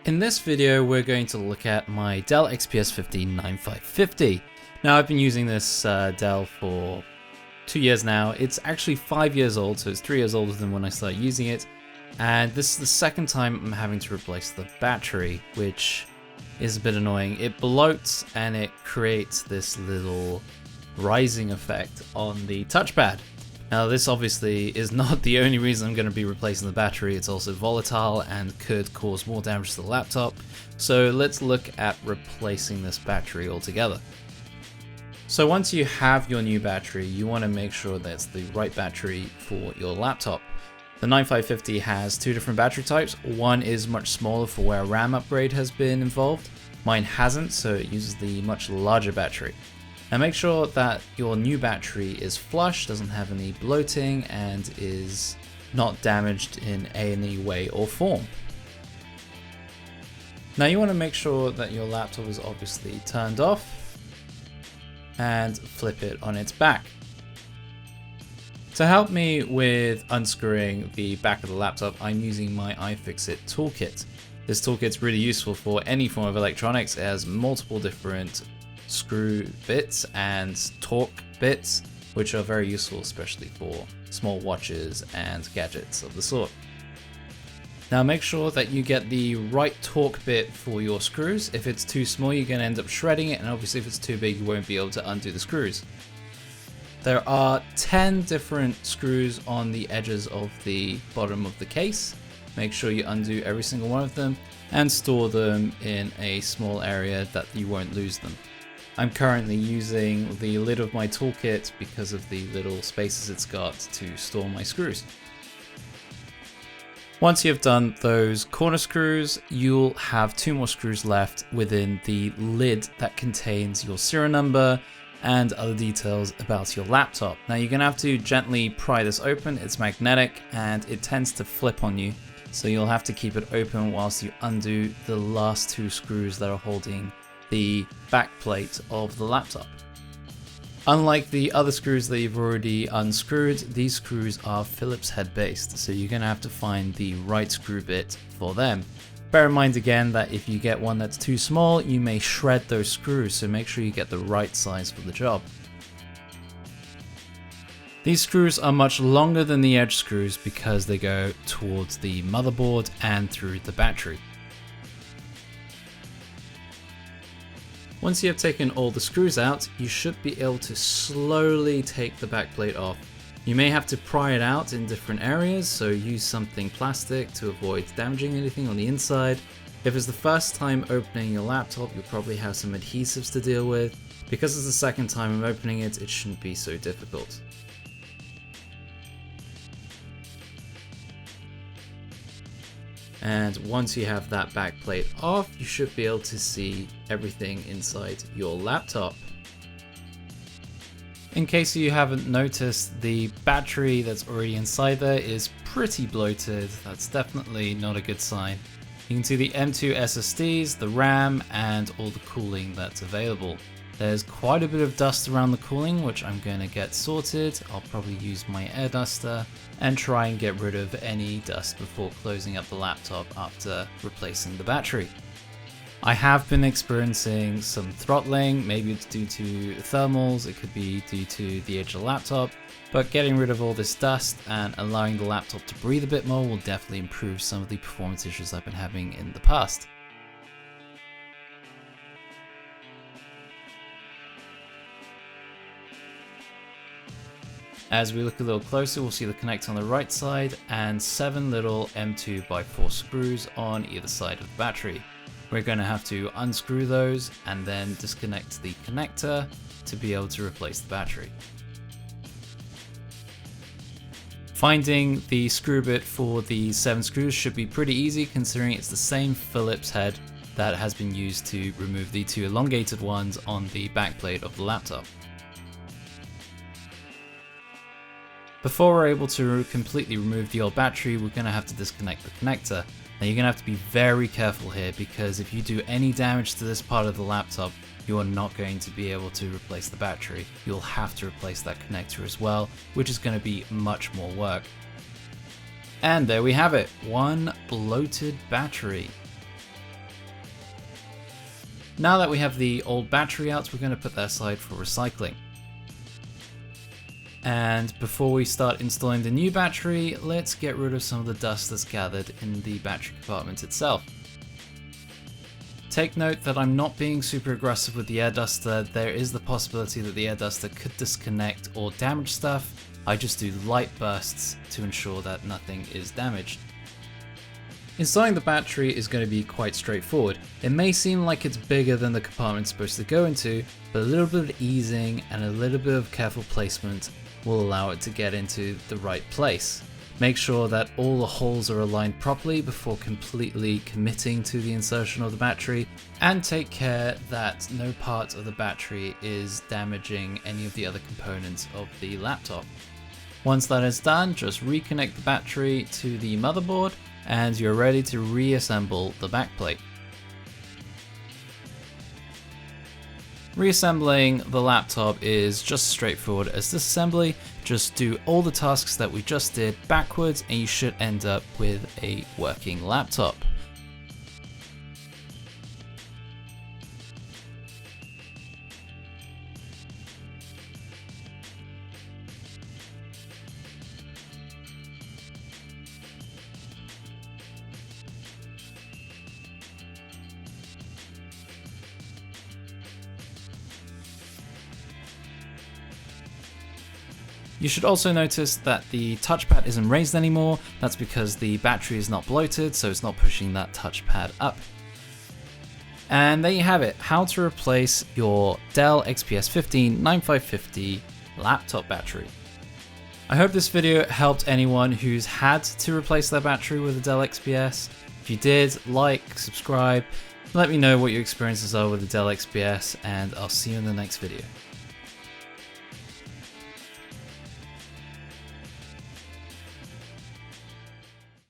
In this video, we're going to look at my Dell XPS 9550. Now, I've been using this Dell for 2 years now. It's actually 5 years old, so it's 3 years older than when I started using it. And this is the second time I'm having to replace the battery, which is a bit annoying. It bloats and it creates this little rising effect on the touchpad. Now, this obviously is not the only reason I'm going to be replacing the battery. It's also volatile and could cause more damage to the laptop. So let's look at replacing this battery altogether. So once you have your new battery, you want to make sure that's the right battery for your laptop. The 9550 has two different battery types. One is much smaller for where a RAM upgrade has been involved. Mine hasn't, so it uses the much larger battery. Now make sure that your new battery is flush, doesn't have any bloating, and is not damaged in any way or form. Now you want to make sure that your laptop is obviously turned off and flip it on its back. To help me with unscrewing the back of the laptop, I'm using my iFixit toolkit. This toolkit's really useful for any form of electronics. It has multiple different screw bits and torque bits, which are very useful, especially for small watches and gadgets of the sort. Now make sure that you get the right torque bit for your screws. If it's too small, you're going to end up shredding it, and obviously if it's too big, you won't be able to undo the screws. There are 10 different screws on the edges of the bottom of the case. Make sure you undo every single one of them and store them in a small area that you won't lose them. I'm currently using the lid of my toolkit because of the little spaces it's got to store my screws. Once you've done those corner screws, you'll have 2 more screws left within the lid that contains your serial number and other details about your laptop. Now you're gonna have to gently pry this open. It's magnetic and it tends to flip on you, so you'll have to keep it open whilst you undo the last 2 screws that are holding the back plate of the laptop. Unlike the other screws that you've already unscrewed, these screws are Phillips head based, so you're going to have to find the right screw bit for them. Bear in mind again that if you get one that's too small, you may shred those screws, so make sure you get the right size for the job. These screws are much longer than the edge screws because they go towards the motherboard and through the battery. Once you have taken all the screws out, you should be able to slowly take the back plate off. You may have to pry it out in different areas, so use something plastic to avoid damaging anything on the inside. If it's the first time opening your laptop, you'll probably have some adhesives to deal with. Because it's the second time I'm opening it, it shouldn't be so difficult. And once you have that back plate off, you should be able to see everything inside your laptop. In case you haven't noticed, the battery that's already inside there is pretty bloated. That's definitely not a good sign. You can see the M2 SSDs, the RAM, and all the cooling that's available. There's quite a bit of dust around the cooling, which I'm going to get sorted. I'll probably use my air duster and try and get rid of any dust before closing up the laptop after replacing the battery. I have been experiencing some throttling. Maybe it's due to thermals, it could be due to the edge of the laptop, but getting rid of all this dust and allowing the laptop to breathe a bit more will definitely improve some of the performance issues I've been having in the past. As we look a little closer, we'll see the connector on the right side and 7 little M2x4 screws on either side of the battery. We're going to have to unscrew those and then disconnect the connector to be able to replace the battery. Finding the screw bit for the 7 screws should be pretty easy, considering it's the same Phillips head that has been used to remove the 2 elongated ones on the backplate of the laptop. Before we're able to completely remove the old battery, we're going to have to disconnect the connector. Now you're going to have to be very careful here, because if you do any damage to this part of the laptop, you are not going to be able to replace the battery. You'll have to replace that connector as well, which is going to be much more work. And there we have it, one bloated battery. Now that we have the old battery out, we're going to put that aside for recycling. And before we start installing the new battery, let's get rid of some of the dust that's gathered in the battery compartment itself. Take note that I'm not being super aggressive with the air duster. There is the possibility that the air duster could disconnect or damage stuff. I just do light bursts to ensure that nothing is damaged. Installing the battery is going to be quite straightforward. It may seem like it's bigger than the compartment it's supposed to go into, but a little bit of easing and a little bit of careful placement will allow it to get into the right place. Make sure that all the holes are aligned properly before completely committing to the insertion of the battery, and take care that no part of the battery is damaging any of the other components of the laptop. Once that is done, just reconnect the battery to the motherboard and you're ready to reassemble the backplate. Reassembling the laptop is just as straightforward as this assembly. Just do all the tasks that we just did backwards and you should end up with a working laptop. You should also notice that the touchpad isn't raised anymore. That's because the battery is not bloated, so it's not pushing that touchpad up. And there you have it, how to replace your Dell XPS 15-9550 laptop battery. I hope this video helped anyone who's had to replace their battery with a Dell XPS. If you did, like, subscribe, let me know what your experiences are with the Dell XPS, and I'll see you in the next video.